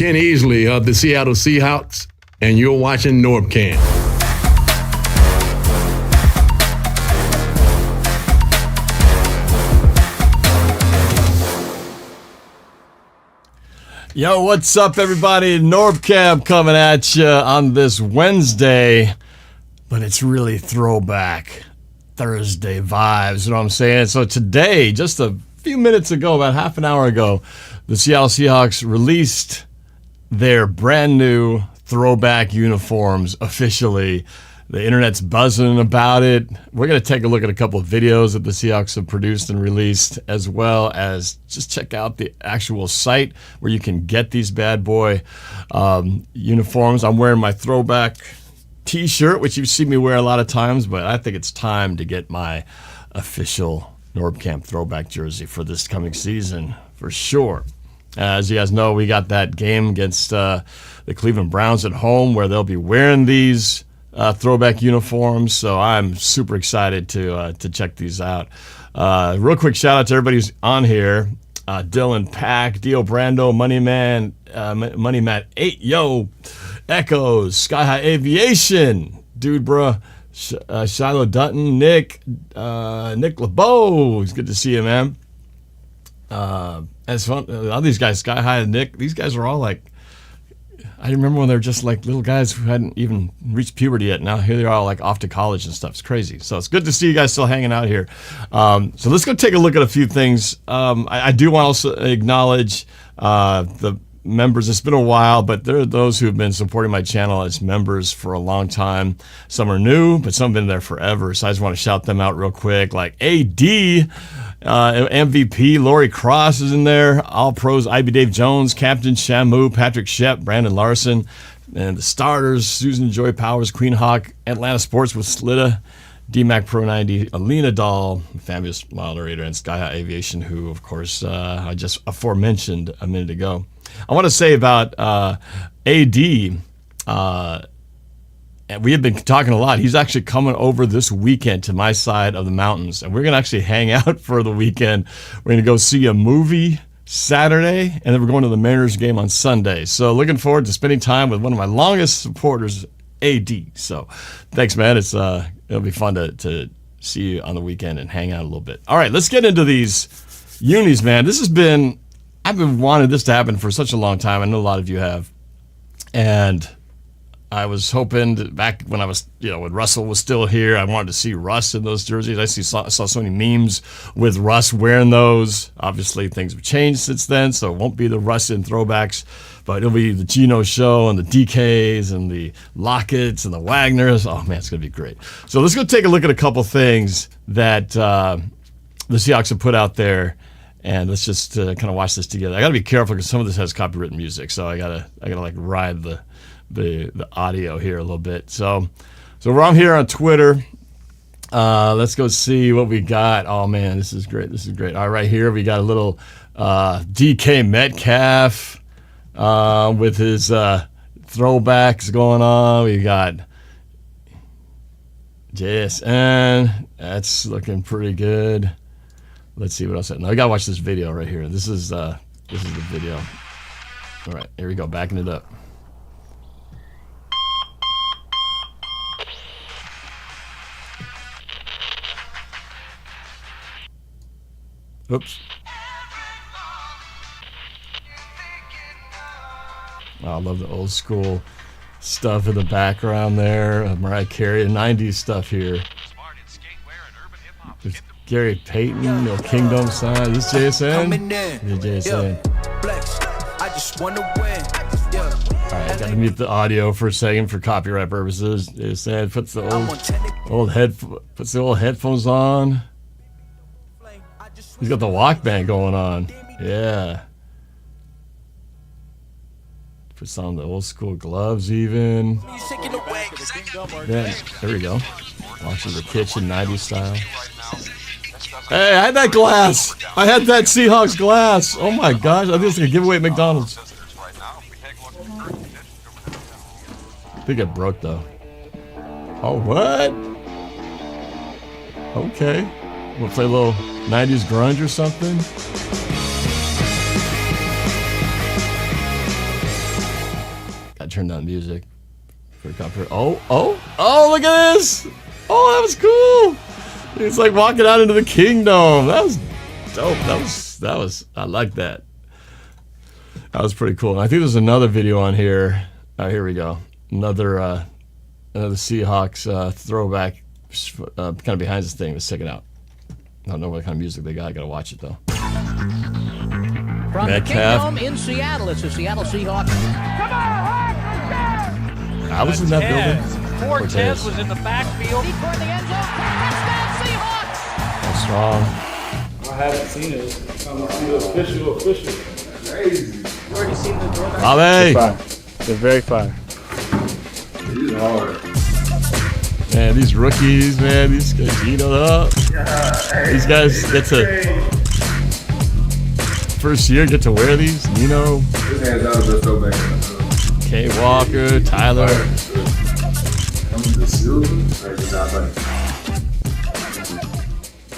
Ken Easley of the Seattle Seahawks, and you're watching NorbCam. Yo, what's up, everybody? NorbCam coming at you on this Wednesday, but it's really throwback Thursday vibes, you know what I'm saying? So today, just a few minutes ago, about half an hour ago, the Seattle Seahawks released their brand new throwback uniforms officially. The internet's buzzing about it. We're going to take a look at a couple of videos that the Seahawks have produced and released, as well as just check out the actual site where you can get these bad boy uniforms. I'm wearing my throwback t-shirt, which you've seen me wear a lot of times, but I think it's time to get my official NorbCam throwback jersey for this coming season, for sure. As you guys know, we got that game against the Cleveland Browns at home where they'll be wearing these throwback uniforms, so I'm super excited to check these out. Real quick shout out to everybody who's on here: Dylan Pack, Dio Brando, Money Matt 8, Yo, Echoes, Sky High Aviation, Dude Bruh, Shiloh Dutton, Nick LeBeau. It's good to see you, man. It's fun. All these guys, Sky High and Nick, these guys are all like, I remember when they were just like little guys who hadn't even reached puberty yet. Now here they are, like off to college and stuff. It's crazy. So it's good to see you guys still hanging out here. So let's go take a look at a few things. I do want to also acknowledge the members. It's been a while, but there are those who have been supporting my channel as members for a long time. Some are new, but some have been there forever. So I just want to shout them out real quick. Like AD, MVP, Lori Cross is in there. All Pros, iBeDave Jones, Captain Shamoo, Patrick Shepp, Branden, Larsen, and the starters, Susanjoy, Powers, QueenHawk, AtlantaSportsWithSlita, DMAC Pro 90, Alena Doll, fabulous moderator, and Sky High Aviation, who, of course, I just aforementioned a minute ago. I want to say about AD, and we have been talking a lot. He's actually coming over this weekend to my side of the mountains, and we're going to actually hang out for the weekend. We're going to go see a movie Saturday, and then we're going to the Mariners game on Sunday. So looking forward to spending time with one of my longest supporters, AD. So thanks, man. It'll be fun to see you on the weekend and hang out a little bit. All right, let's get into these unis, man. I've been wanting this to happen for such a long time. I know a lot of you have. And I was hoping that back when I was, when Russell was still here, I wanted to see Russ in those jerseys. I saw so many memes with Russ wearing those. Obviously, things have changed since then, so it won't be the Russ in throwbacks, but it'll be the Geno Show and the DKs and the Locketts and the Wagners. Oh, man, it's going to be great. So let's go take a look at a couple things that the Seahawks have put out there. And let's just kind of watch this together. I got to be careful because some of this has copywritten music, so I gotta like ride the audio here a little bit. So we're on here on Twitter. Let's go see what we got. Oh man, this is great. All right, here we got a little DK Metcalf with his throwbacks going on. We got JSN. That's looking pretty good. Let's see what else. No, I gotta watch this video right here. This is the video. All right, here we go. Backing it up. Oops. Oh, I love the old school stuff in the background there. Mariah Carey, 90s stuff here. There's Gary Payton, no Kingdom sign. This JSN? This JSN. Alright, I gotta mute the audio for a second for copyright purposes. JSN puts the old headphones on. He's got the Walkman going on. Yeah. Puts on the old school gloves even. Yeah, there we go. Watching the kitchen 90s style. Hey, I had that glass. I had that Seahawks glass. Oh my gosh, I think it's gonna give away at McDonald's. I think it broke though. Oh, what? Okay. We'll play a little 90s grunge or something. I turned down music for comfort. Oh, look at this. Oh, that was cool. It's like walking out into the kingdom. That was dope. That was, I like that. That was pretty cool. And I think there's another video on here. Oh, here we go. Another Seahawks throwback, kind of behind this thing. Let's check it out. I don't know what kind of music they got. I gotta watch it though. From the Kingdom in Seattle, it's the Seattle Seahawks. Come on, I was in that building. Cortez was in the backfield. Deep toward the end zone. Touchdown Seahawks! That's strong. I haven't seen it. I'm see the official. Crazy. You already seen the throwback? Bobby! They're very fire. These are hard. Man, these rookies, man, these guys eat it up. These guys get to first year get to wear these. Nino, His hands out of the throwback. K. Walker, Tyler.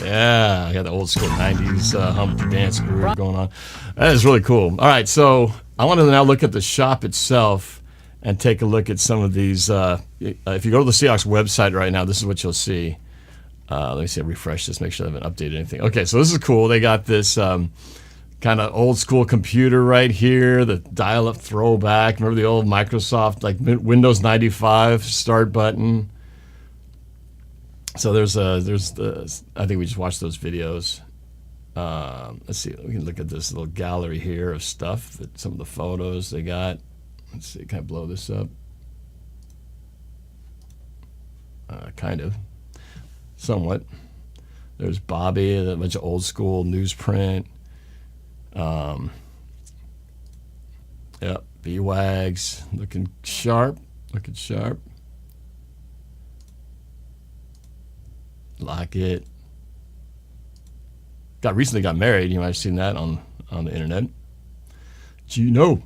Yeah, I got the old school 90s hump dance groove going on. That is really cool. All right, so I want to now look at the shop itself and take a look at some of these. If you go to the Seahawks website right now, this is what you'll see. Let me see, refresh this, make sure I haven't updated anything. Okay, so this is cool. They got this kind of old school computer right here, the dial-up throwback. Remember the old Microsoft, like Windows 95 start button? So there's the, I think we just watched those videos. Let's see, we can look at this little gallery here of stuff, that some of the photos they got. Let's see, can I blow this up? Kind of, somewhat. There's Bobby, a bunch of old school newsprint. Yep, B-Wags, looking sharp, Lockett. Recently got married. You might have seen that on the internet. Gino.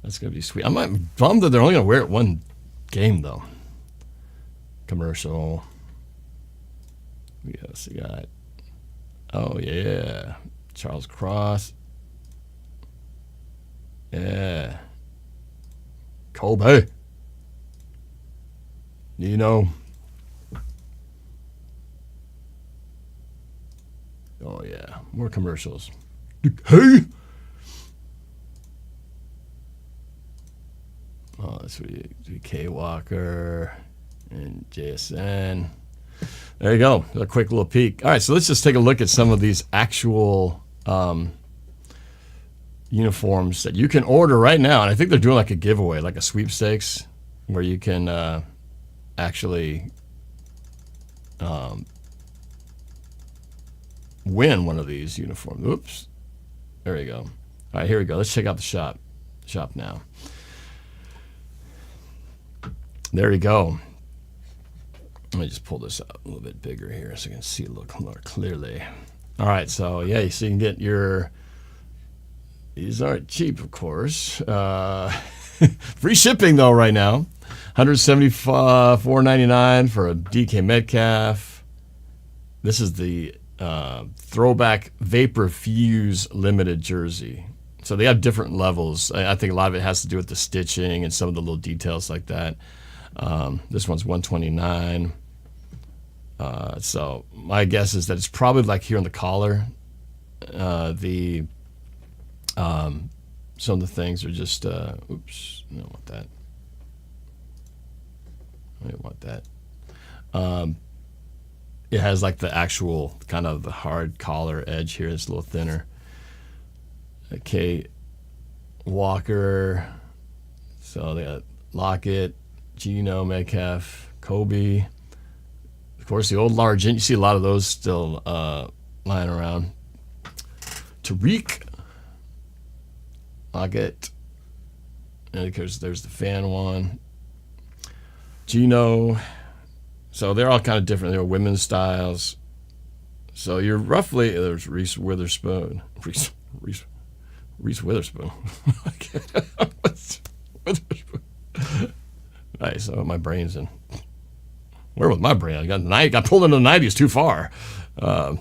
That's gonna be sweet. I'm bummed that they're only gonna wear it one game though. Commercial. Yes, you got. Oh yeah, Charles Cross. Yeah. Colby. Nino. Oh yeah, more commercials. Hey. Oh, that's K. Walker and JSN. There you go. A quick little peek. All right, so let's just take a look at some of these actual uniforms that you can order right now. And I think they're doing like a giveaway, like a sweepstakes, where you can actually win one of these uniforms. Oops. There you go. All right, here we go. Let's check out the shop. Shop now. There you go. Let me just pull this out a little bit bigger here so you can see a little more clearly. All right, so yeah, so you can get your, these aren't cheap, of course. Free shipping though right now. $174.99 for a DK Metcalf. This is the Throwback Vapor Fuse limited jersey. So they have different levels. I think a lot of it has to do with the stitching and some of the little details like that. This one's $129. So my guess is that it's probably like here on the collar. Some of the things are just oops, I don't want that. I don't want that. It has like the actual kind of the hard collar edge here. It's a little thinner. Okay, Walker. So they got Lockett, Gino, Metcalf, Kobe. Of course, the old large. You see a lot of those still lying around. Tariq, Lockett, and of course there's the fan one. Gino. So they're all kind of different. They're women's styles. So you're roughly, there's Reese Witherspoon. Reese Witherspoon. Witherspoon. Nice. So my brain's in. Where was my brain? I got pulled into the 90s too far. Yeah,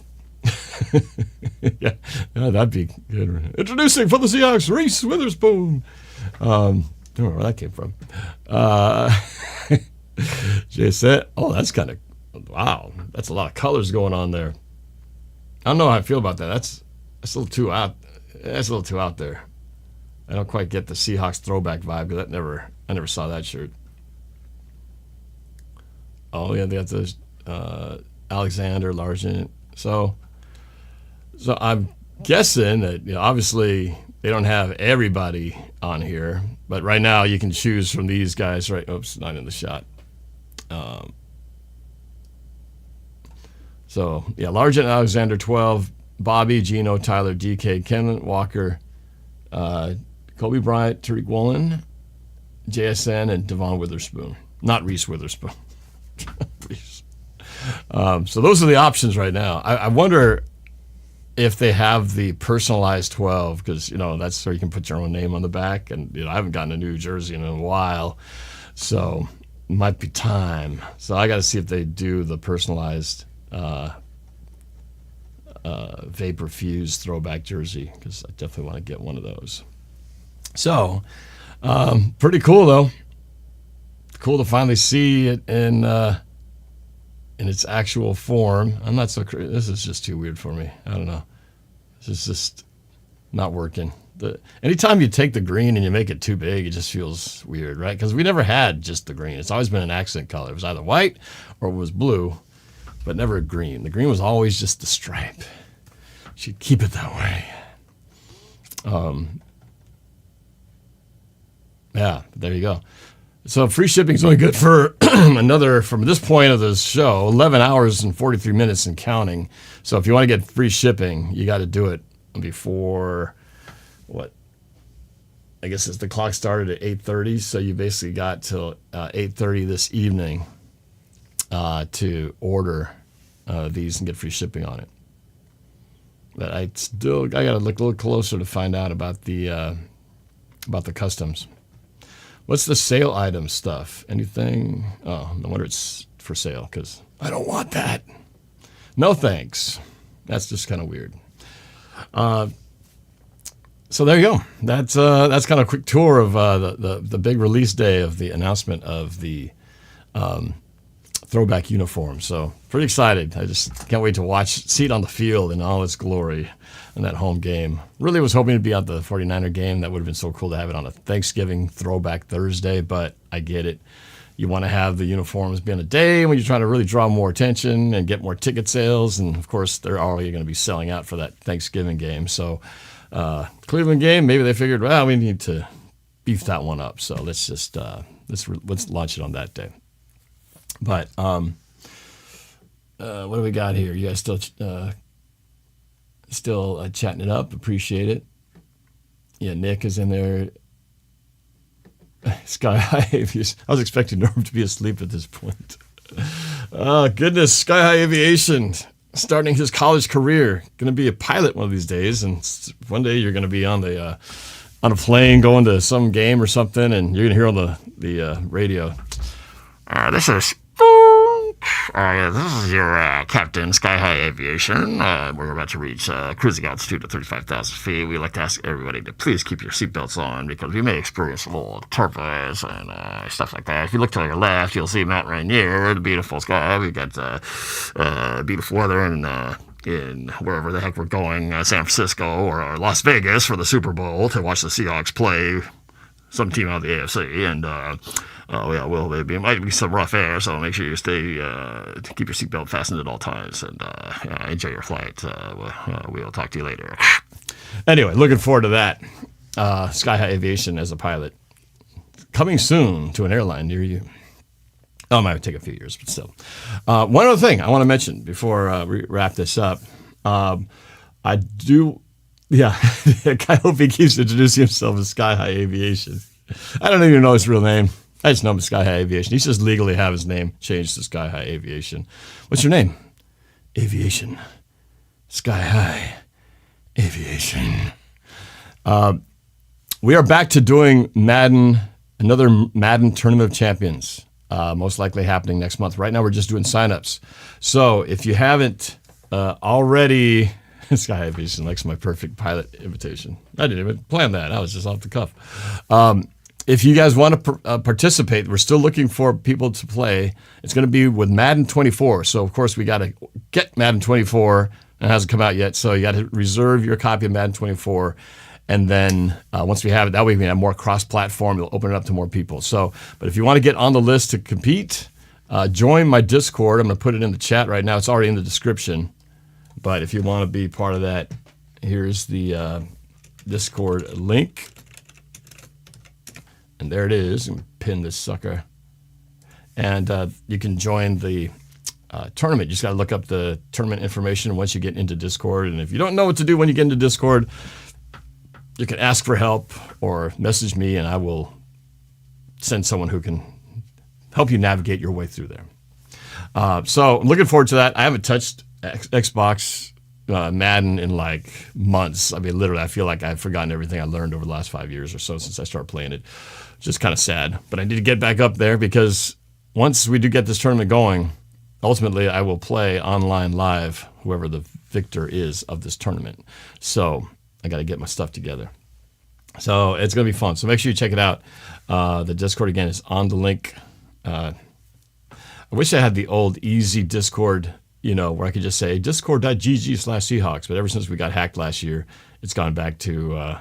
that'd be good. Introducing for the Seahawks, Reese Witherspoon. don't know where that came from. Jason, oh, that's kind of, wow. That's a lot of colors going on there. I don't know how I feel about that. That's a little too out. That's a little too out there. I don't quite get the Seahawks throwback vibe because I never saw that shirt. Oh yeah, they got those Alexander, Larsen. So I'm guessing that obviously they don't have everybody on here, but right now you can choose from these guys. Right? Oops, not in the shot. So yeah, Larsen, Alexander, 12, Bobby, Gino, Tyler, DK, Ken Walker, Kobe Bryant, Tariq Woolen, JSN, and Devon Witherspoon. Not Reese Witherspoon. Reese. So those are the options right now. I wonder if they have the personalized 12, because that's where you can put your own name on the back. And I haven't gotten a new jersey in a while, so it might be time. So I got to see if they do the personalized vapor fused throwback jersey, because I definitely want to get one of those. So pretty cool though. Cool to finally see it in its actual form. I'm not so crazy. This is just too weird for me. I don't know. This is just not working. Anytime you take the green and you make it too big, it just feels weird, right? Because we never had just the green. It's always been an accent color. It was either white or it was blue, but never green. The green was always just the stripe. Should keep it that way. Yeah, there you go. So free shipping is only good for from this point of the show, 11 hours and 43 minutes and counting. So if you want to get free shipping, you got to do it before, I guess the clock started at 8:30. So you basically got till 8:30 this evening to order these and get free shipping on it. But I got to look a little closer to find out about the customs. What's the sale item stuff? Anything? Oh, no wonder it's for sale, because I don't want that. No thanks. That's just kind of weird. So there you go. That's kind of a quick tour of the big release day of the announcement of the throwback uniform. So pretty excited. I just can't wait to see it on the field in all its glory in that home game. Really was hoping to be at the 49er game. That would have been so cool to have it on a Thanksgiving throwback Thursday, but I get it. You want to have the uniforms be on a day when you're trying to really draw more attention and get more ticket sales. And of course, they're already going to be selling out for that Thanksgiving game. So Cleveland game, maybe they figured, well, we need to beef that one up. So let's just let's launch it on that day. But what do we got here? You guys still chatting it up? Appreciate it. Yeah, Nick is in there. Sky High Aviation. I was expecting Norb to be asleep at this point. Oh, goodness. Sky High Aviation starting his college career. Going to be a pilot one of these days, and one day you're going to be on a plane going to some game or something, and you're going to hear on the radio. This is your captain, Sky High Aviation. We're about to reach cruising altitude of 35,000 feet. We'd like to ask everybody to please keep your seatbelts on, because we may experience a little turbulence and stuff like that. If you look to your left, you'll see Mount Rainier, the beautiful sky. We got beautiful weather in wherever the heck we're going, San Francisco or Las Vegas for the Super Bowl to watch the Seahawks play some team out of the AFC, and it might be some rough air, so make sure you keep your seatbelt fastened at all times, and enjoy your flight. We'll talk to you later. Anyway, looking forward to that. Sky High Aviation as a pilot. Coming soon to an airline near you. Oh, it might take a few years, but still. One other thing I want to mention before we wrap this up. I hope he keeps introducing himself as Sky High Aviation. I don't even know his real name. I just know him as Sky High Aviation. He should legally have his name changed to Sky High Aviation. What's your name? Aviation. Sky High Aviation. We are back to doing another Madden Tournament of Champions, most likely happening next month. Right now we're just doing signups. So if you haven't already Sky Aviation likes my perfect pilot invitation. I didn't even plan that. I was just off the cuff. If you guys want to participate, we're still looking for people to play. It's going to be with Madden 24. So, of course, we got to get Madden 24. It hasn't come out yet, so you got to reserve your copy of Madden 24. And then once we have it, that way we can have more cross-platform. It'll open it up to more people. So, but if you want to get on the list to compete, join my Discord. I'm going to put it in the chat right now. It's already in the description. But if you want to be part of that, here's the Discord link. And there it is. And pin this sucker. And you can join the tournament. You just got to look up the tournament information once you get into Discord. And if you don't know what to do when you get into Discord, you can ask for help or message me, and I will send someone who can help you navigate your way through there. So I'm looking forward to that. I haven't touched Xbox Madden in like months. I mean, literally, I feel like I've forgotten everything I learned over the last 5 years or so since I started playing it. Just kind of sad. But I need to get back up there because once we do get this tournament going, ultimately I will play online live, whoever the victor is of this tournament. So I got to get my stuff together. So it's going to be fun. So make sure you check it out. The Discord, again, is on the link. I wish I had the old easy Discord, where I could just say discord.gg/Seahawks. But ever since we got hacked last year, it's gone back to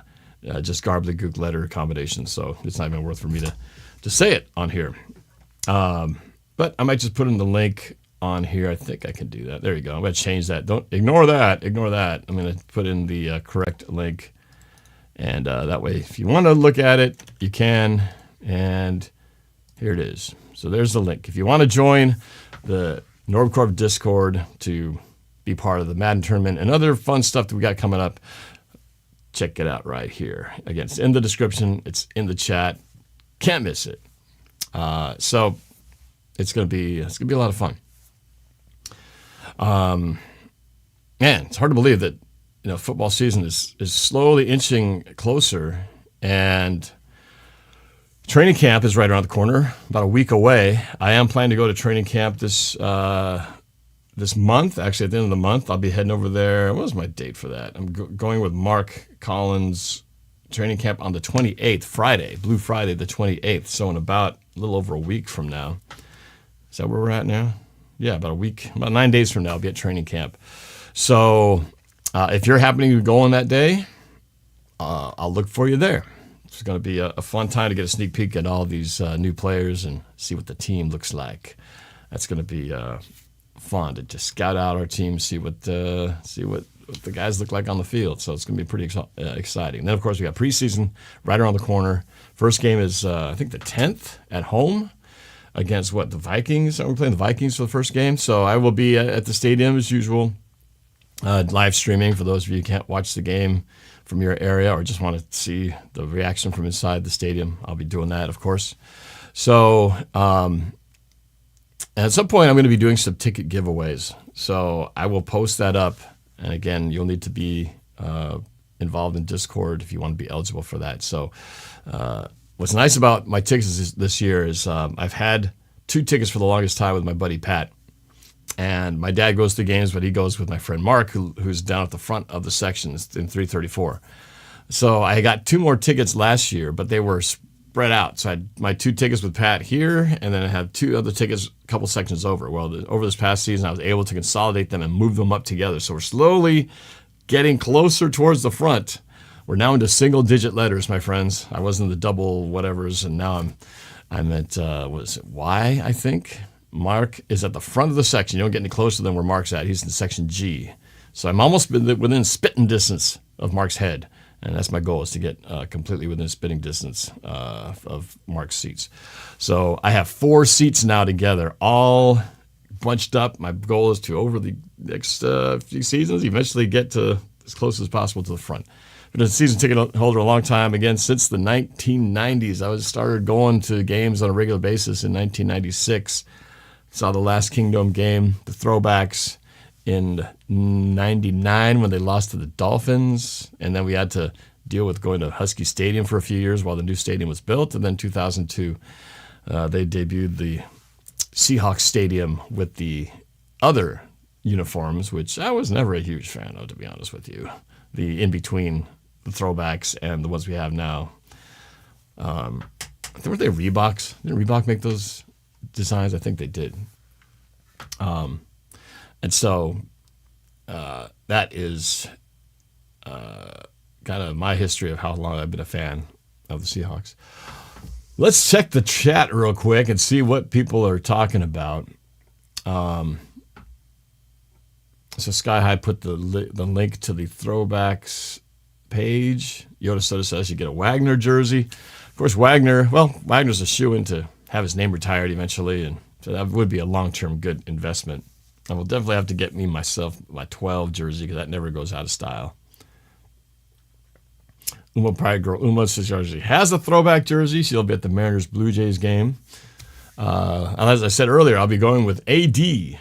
just gobbledygook letter combinations. So it's not even worth for me to say it on here. But I might just put in the link on here. I think I can do that. There you go. I'm going to change that. Don't ignore that. Ignore that. I'm going to put in the correct link. And that way, if you want to look at it, you can. And here it is. So there's the link. If you want to join the NorbCorp Discord to be part of the Madden tournament and other fun stuff that we got coming up, check it out right here. Again, it's in the description. It's in the chat. Can't miss it. So it's gonna be a lot of fun. Man, it's hard to believe that football season is slowly inching closer, and training camp is right around the corner, about a week away. I am planning to go to training camp this month. Actually, at the end of the month, I'll be heading over there. What was my date for that? I'm going with Mark Collins' training camp on the 28th, Friday, Blue Friday, the 28th. So in about a little over a week from now. Is that where we're at now? Yeah, about a week, about 9 days from now, I'll be at training camp. So if you're happening to go on that day, I'll look for you there. It's going to be a fun time to get a sneak peek at all these new players and see what the team looks like. That's going to be fun to just scout out our team, see what the guys look like on the field. So it's going to be pretty exciting. And then, of course, we got preseason right around the corner. First game is, I think, the 10th at home against, the Vikings? We're playing the Vikings for the first game. So I will be at the stadium as usual, live streaming for those of you who can't watch the game from your area or just want to see the reaction from inside the stadium. I'll be doing that, of course. So at some point, I'm going to be doing some ticket giveaways. So I will post that up. And again, you'll need to be involved in Discord if you want to be eligible for that. So what's nice about my tickets this year is I've had 2 tickets for the longest time with my buddy Pat. And my dad goes to games, but he goes with my friend Mark, who's down at the front of the section in 334. So I got 2 more tickets last year, but they were spread out. So I had my 2 tickets with Pat here, and then I had 2 other tickets a couple sections over. Well, over this past season, I was able to consolidate them and move them up together. So we're slowly getting closer towards the front. We're now into single-digit letters, my friends. I was in the double whatevers, and now I'm at, what is it, Y, I think? Mark is at the front of the section. You don't get any closer than where Mark's at. He's in section G. So I'm almost within spitting distance of Mark's head. And that's my goal, is to get completely within spitting distance of Mark's seats. So I have 4 seats now together, all bunched up. My goal is to, over the next few seasons, eventually get to as close as possible to the front. Been a season ticket holder a long time. Again, since the 1990s. I started going to games on a regular basis in 1996. Saw the last Kingdom game, the Throwbacks, in 99 when they lost to the Dolphins. And then we had to deal with going to Husky Stadium for a few years while the new stadium was built. And then 2002, they debuted the Seahawks Stadium with the other uniforms, which I was never a huge fan of, to be honest with you. The in-between the throwbacks and the ones we have now. Weren't they Reeboks? Didn't Reebok make those designs? I think they did. And so that is kind of my history of how long I've been a fan of the Seahawks. Let's check the chat real quick and see what people are talking about. So Sky High put the link to the throwbacks page. Yoda Soda says you get a Wagner jersey. Of course, Wagner's a shoo-in to have his name retired eventually, and so that would be a long-term good investment. I will definitely have to get me myself my 12 jersey because that never goes out of style. Uma Pride Girl Uma says she has a throwback jersey. She'll be at the Mariners Blue Jays game. As I said earlier, I'll be going with AD,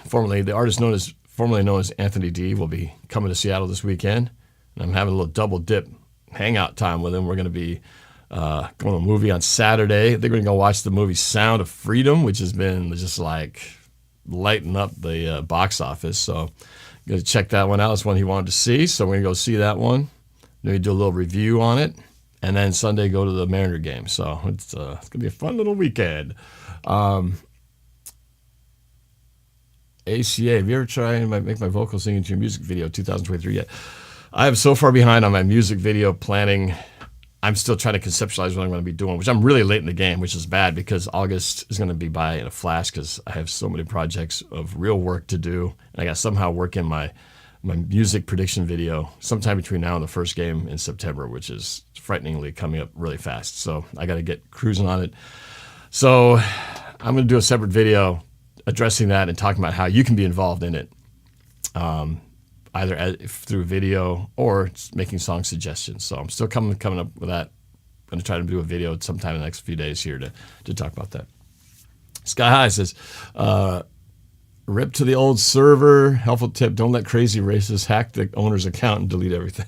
formerly the artist formerly known as Anthony D. Will be coming to Seattle this weekend, and I'm having a little double dip hangout time with him. We're going to be going to a movie on Saturday. They're going to go watch the movie Sound of Freedom, which has been just like lighting up the box office. So I'm going to check that one out. It's one he wanted to see, so we're going to go see that one. Maybe do a little review on it, and then Sunday go to the Mariner game. So it's going to be a fun little weekend. ACA, have you ever tried to make my vocal singing to your music video 2023 yet? I am so far behind on my music video planning. I'm still trying to conceptualize what I'm going to be doing, which I'm really late in the game, which is bad because August is going to be by in a flash because I have so many projects of real work to do, and I got to somehow work in my music prediction video sometime between now and the first game in September, which is frighteningly coming up really fast. So I got to get cruising on it. So I'm going to do a separate video addressing that and talking about how you can be involved in it, either through video or making song suggestions. So I'm still coming up with that. I'm going to try to do a video sometime in the next few days here to talk about that. Sky High says, rip to the old server. Helpful tip, don't let crazy racists hack the owner's account and delete everything.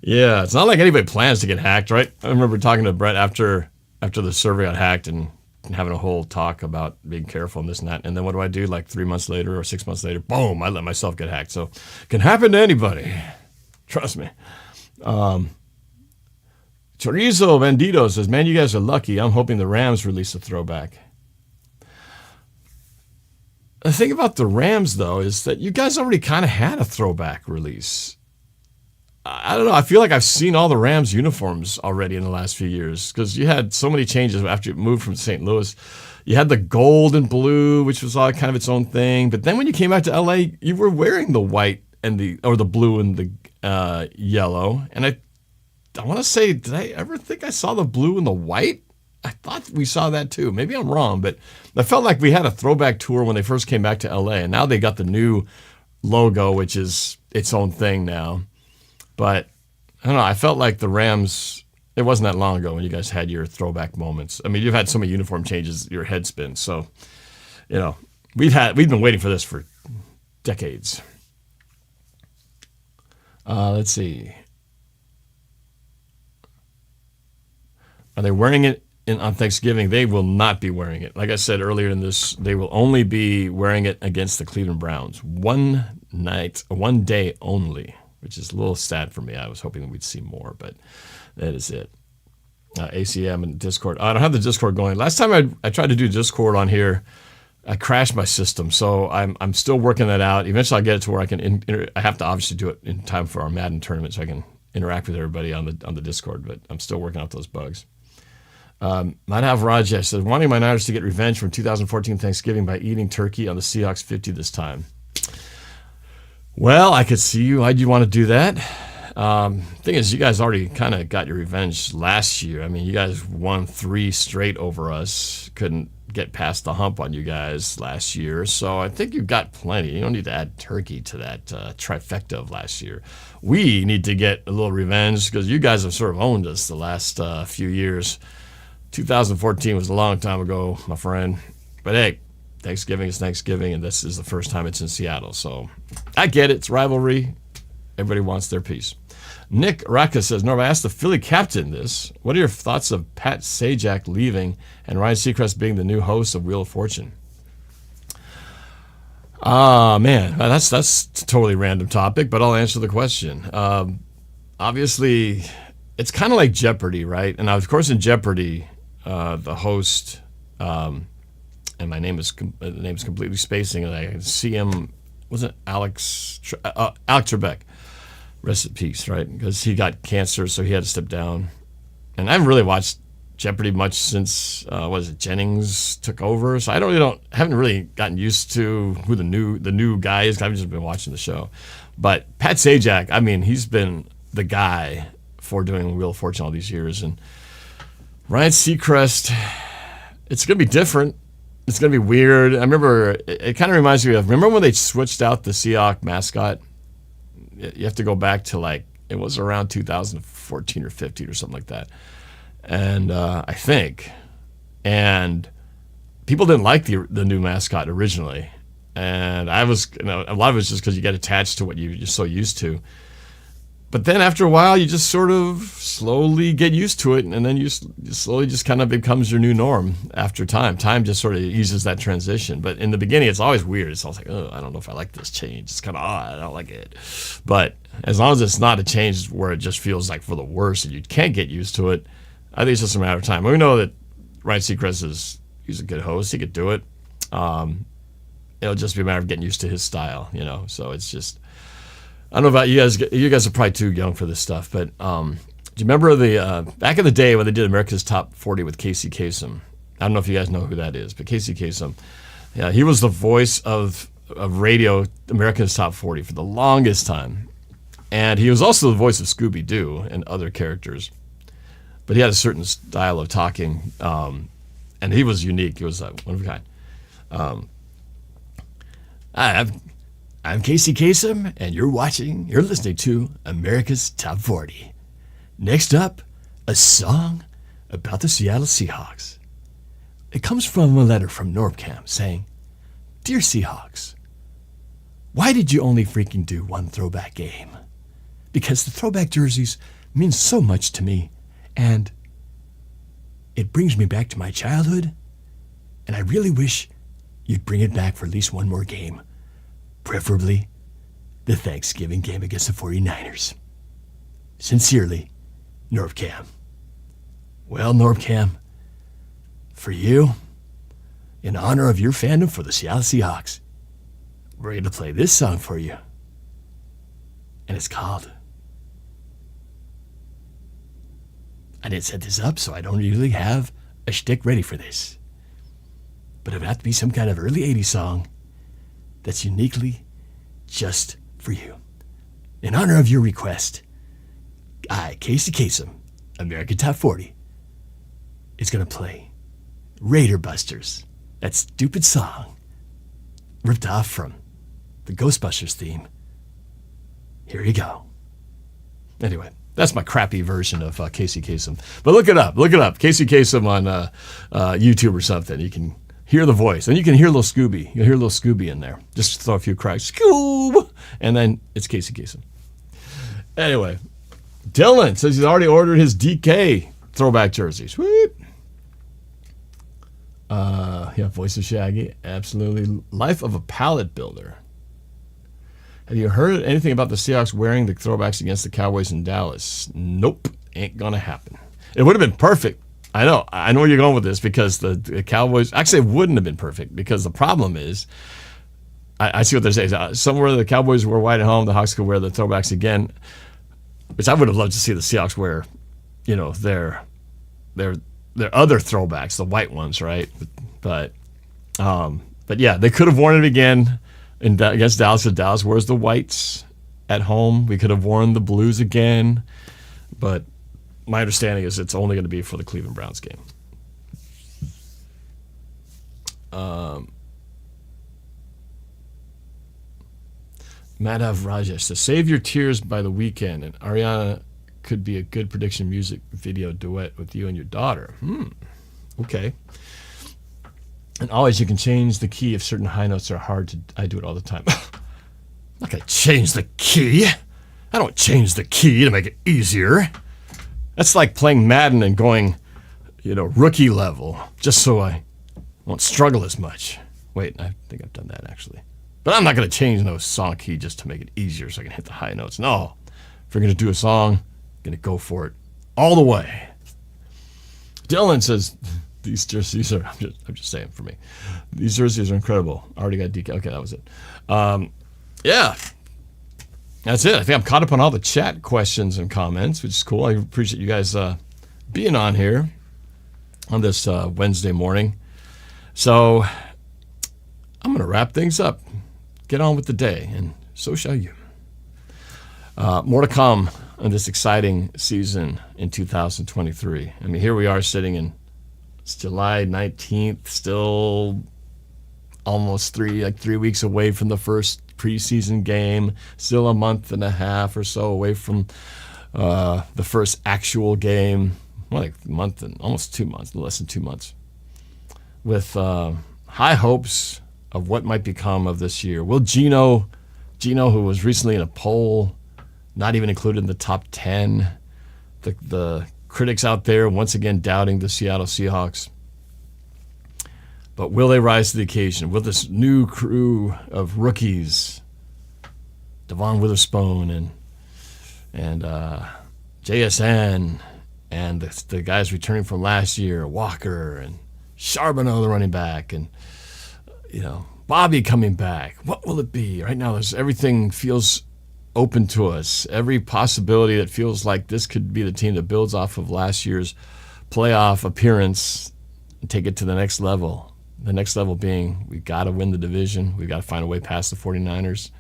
Yeah, it's not like anybody plans to get hacked, right? I remember talking to Brett after the server got hacked and having a whole talk about being careful and this and that. And then what do I do? Like 3 months later or 6 months later, boom, I let myself get hacked. So it can happen to anybody. Trust me. Chorizo Bandito says, man, you guys are lucky. I'm hoping the Rams release a throwback. The thing about the Rams, though, is that you guys already kind of had a throwback release. I don't know. I feel like I've seen all the Rams uniforms already in the last few years because you had so many changes after you moved from St. Louis. You had the gold and blue, which was all kind of its own thing. But then when you came back to LA, you were wearing the white and the blue and the yellow. And I want to say, did I ever think I saw the blue and the white? I thought we saw that too. Maybe I'm wrong, but I felt like we had a throwback tour when they first came back to LA, and now they got the new logo, which is its own thing now. But I don't know. I felt like the Rams, it wasn't that long ago when you guys had your throwback moments. I mean, you've had so many uniform changes, your head spins. So, you know, we've been waiting for this for decades. Let's see. Are they wearing it on Thanksgiving? They will not be wearing it. Like I said earlier in this, they will only be wearing it against the Cleveland Browns. One day only, which is a little sad for me. I was hoping that we'd see more, but that is it. ACM and Discord. I don't have the Discord going. Last time I tried to do Discord on here, I crashed my system, so I'm still working that out. Eventually, I'll get it to where I can. I have to obviously do it in time for our Madden tournament, so I can interact with everybody on the Discord. But I'm still working out those bugs. Might have Rajesh says, wanting my Niners to get revenge from 2014 Thanksgiving by eating turkey on the Seahawks 50 this time. Well, I could see you. Why'd you want to do that? Thing is, you guys already kind of got your revenge last year. I mean, you guys won 3 straight over us. Couldn't get past the hump on you guys last year. So I think you've got plenty. You don't need to add turkey to that trifecta of last year. We need to get a little revenge because you guys have sort of owned us the last few years. 2014 was a long time ago, my friend. But hey, Thanksgiving is Thanksgiving, and this is the first time it's in Seattle. So I get it. It's rivalry. Everybody wants their piece. Nick Raka says, Norb, I asked the Philly captain this. What are your thoughts of Pat Sajak leaving and Ryan Seacrest being the new host of Wheel of Fortune? Man, that's a totally random topic, but I'll answer the question. Obviously, it's kind of like Jeopardy, right? And of course, in Jeopardy, the host, and my name is completely spacing, and I see him. Was it Alex Trebek? Rest in peace, right? Because he got cancer, so he had to step down. And I haven't really watched Jeopardy much since Jennings took over, so I haven't really gotten used to who the new guy is. I've just been watching the show. But Pat Sajak, I mean, he's been the guy for doing Wheel of Fortune all these years, and Ryan Seacrest, it's gonna be different. It's gonna be weird. I remember it kind of reminds me of when they switched out the Seahawks mascot. You have to go back to it was around 2014 or 15 or something like that. And I think, and people didn't like the new mascot originally, and I was, a lot of it's just because you get attached to what you're so used to. But then after a while, you just sort of slowly get used to it, and then you slowly just kind of becomes your new norm after time. Time just sort of eases that transition. But in the beginning, it's always weird. It's always like, oh, I don't know if I like this change. It's kind of odd. I don't like it. But as long as it's not a change where it just feels like for the worse and you can't get used to it, I think it's just a matter of time. We know that Ryan Seacrest he's a good host. He could do it. It'll just be a matter of getting used to his style, So it's just, I don't know about you guys. You guys are probably too young for this stuff, but do you remember back in the day when they did America's Top 40 with Casey Kasem? I don't know if you guys know who that is, but Casey Kasem, yeah, he was the voice of radio America's Top 40 for the longest time, and he was also the voice of Scooby-Doo and other characters. But he had a certain style of talking, and he was unique. He was one of a kind. I'm Casey Kasem, and you're listening to America's Top 40. Next up, a song about the Seattle Seahawks. It comes from a letter from NorbCam saying, Dear Seahawks, why did you only freaking do one throwback game? Because the throwback jerseys mean so much to me, and it brings me back to my childhood, and I really wish you'd bring it back for at least one more game. Preferably the Thanksgiving game against the 49ers. Sincerely, NorbCam. Well, NorbCam, for you, in honor of your fandom for the Seattle Seahawks, we're going to play this song for you. And it's called, I didn't set this up, so I don't usually have a shtick ready for this. But it would have to be some kind of early 80s song that's uniquely just for you. In honor of your request, I, Casey Kasem, American Top 40, is going to play Raider Busters, that stupid song ripped off from the Ghostbusters theme. Here you go. Anyway, that's my crappy version of Casey Kasem. But look it up. Casey Kasem on YouTube or something. You can hear the voice, and you can hear little Scooby. You'll hear little Scooby in there. Just throw a few cries, Scoob, and then it's Casey Kasem. Anyway, Dylan says he's already ordered his DK throwback jersey. Sweet. Yeah, voice of Shaggy, absolutely. Life of a pallet builder. Have you heard anything about the Seahawks wearing the throwbacks against the Cowboys in Dallas? Nope, ain't gonna happen. It would have been perfect. I know where you're going with this, because the Cowboys, actually it wouldn't have been perfect, because the problem is, I see what they're saying. Somewhere the Cowboys wear white at home, the Hawks could wear the throwbacks again, which I would have loved to see the Seahawks wear, their other throwbacks, the white ones, right? But yeah, they could have worn it again against Dallas. Because Dallas wears the whites at home. We could have worn the blues again, but my understanding is it's only going to be for the Cleveland Browns game. Madhav Rajesh says, Save Your Tears by The Weeknd, and Ariana could be a good prediction music video duet with you and your daughter. Okay. And always you can change the key if certain high notes are hard to... I do it all the time. I'm not going to change the key. I don't change the key to make it easier. That's like playing Madden and going, rookie level, just so I won't struggle as much. Wait, I think I've done that, actually. But I'm not going to change no song key just to make it easier so I can hit the high notes. No. If we're going to do a song, I'm going to go for it all the way. Dylan says, these jerseys are, I'm just saying for me, these jerseys are incredible. I already got DK. Okay, that was it. Yeah. That's it. I think I'm caught up on all the chat questions and comments, which is cool. I appreciate you guys being on here on this Wednesday morning. So I'm going to wrap things up. Get on with the day, and so shall you. More to come on this exciting season in 2023. I mean, here we are sitting in it's July 19th, still almost 3 weeks away from the first preseason game, still a month and a half or so away from the first actual game, like a month and almost 2 months, less than 2 months, with high hopes of what might become of this year. Will Gino, who was recently in a poll, not even included in the top 10, the critics out there once again doubting the Seattle Seahawks. But will they rise to the occasion? Will this new crew of rookies, Devon Witherspoon and JSN, and the guys returning from last year, Walker and Charbonneau, the running back, and Bobby coming back. What will it be? Right now, everything feels open to us. Every possibility that feels like this could be the team that builds off of last year's playoff appearance and take it to the next level. The next level being we got to win the division. We've got to find a way past the 49ers.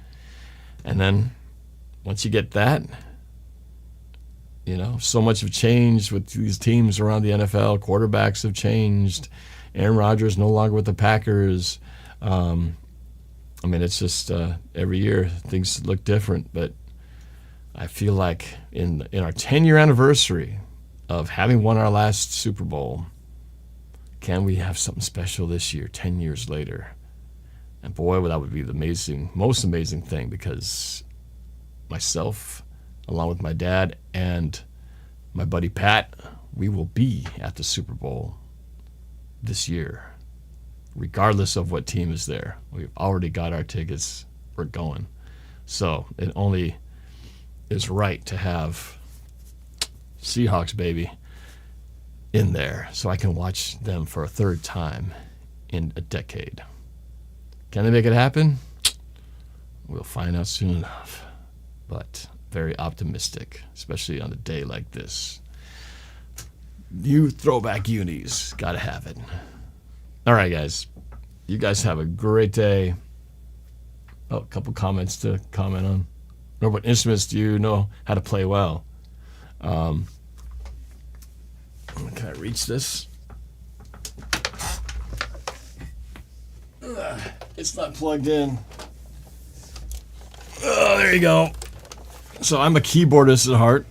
And then once you get that, so much have changed with these teams around the NFL. Quarterbacks have changed. Aaron Rodgers no longer with the Packers. It's just every year things look different. But I feel like in our 10-year anniversary of having won our last Super Bowl, can we have something special this year, 10 years later? And boy, that would be the most amazing thing, because myself, along with my dad and my buddy Pat, we will be at the Super Bowl this year, regardless of what team is there. We've already got our tickets. We're going. So it only is right to have Seahawks, baby, in there so I can watch them for a third time in a decade. Can they make it happen? We'll find out soon enough. But very optimistic, especially on a day like this. New throwback unis. Gotta have it. All right, guys. You guys have a great day. Oh, a couple comments to comment on. What instruments do you know how to play well? Can I reach this? It's not plugged in. Oh, there you go. So I'm a keyboardist at heart.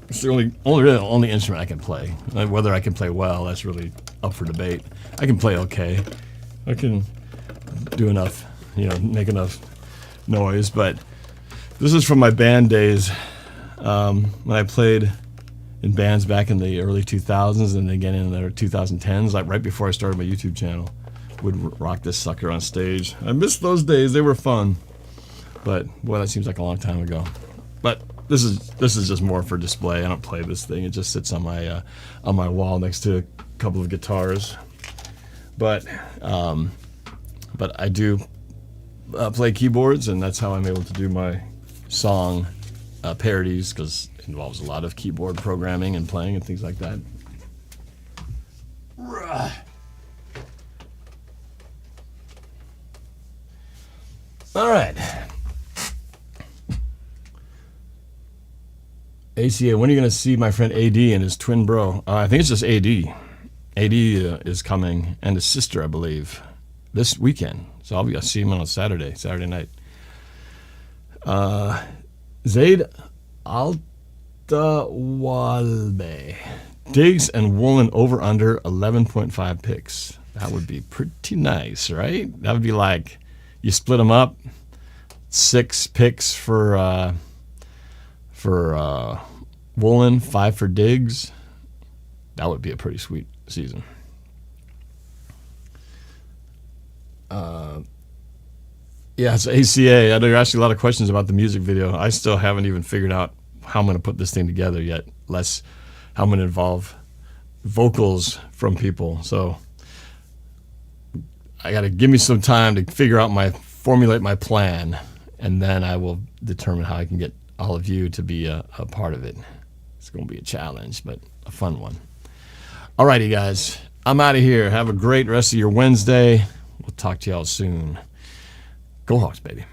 It's the only instrument I can play. Whether I can play well, that's really up for debate. I can play okay. I can do enough, make enough noise. But this is from my band days, when I played in bands back in the early 2000s and again in the 2010s, like right before I started my YouTube channel. Would rock this sucker on stage. I miss those days. They were fun. But boy, that seems like a long time ago. But this is just more for display. I don't play this thing. It just sits on my wall next to a couple of guitars. But I do play keyboards, and that's how I'm able to do my song parodies, because it involves a lot of keyboard programming and playing and things like that. All right. ACA, when are you going to see my friend AD and his twin bro? I think it's just AD. AD is coming, and his sister, I believe, this weekend. So I'll see him on Saturday night. Zaid Altawalbe. Diggs and Woolen over under 11.5 picks. That would be pretty nice, right? That would be like you split them up, 6 picks for Woolen, 5 for Diggs. That would be a pretty sweet season. Yeah, it's ACA. I know you're asking a lot of questions about the music video. I still haven't even figured out how I'm going to put this thing together yet, less how I'm going to involve vocals from people. So I got to give me some time to formulate my plan, and then I will determine how I can get all of you to be a part of it. It's going to be a challenge, but a fun one. All righty, guys. I'm out of here. Have a great rest of your Wednesday. We'll talk to y'all soon. Go Hawks, baby.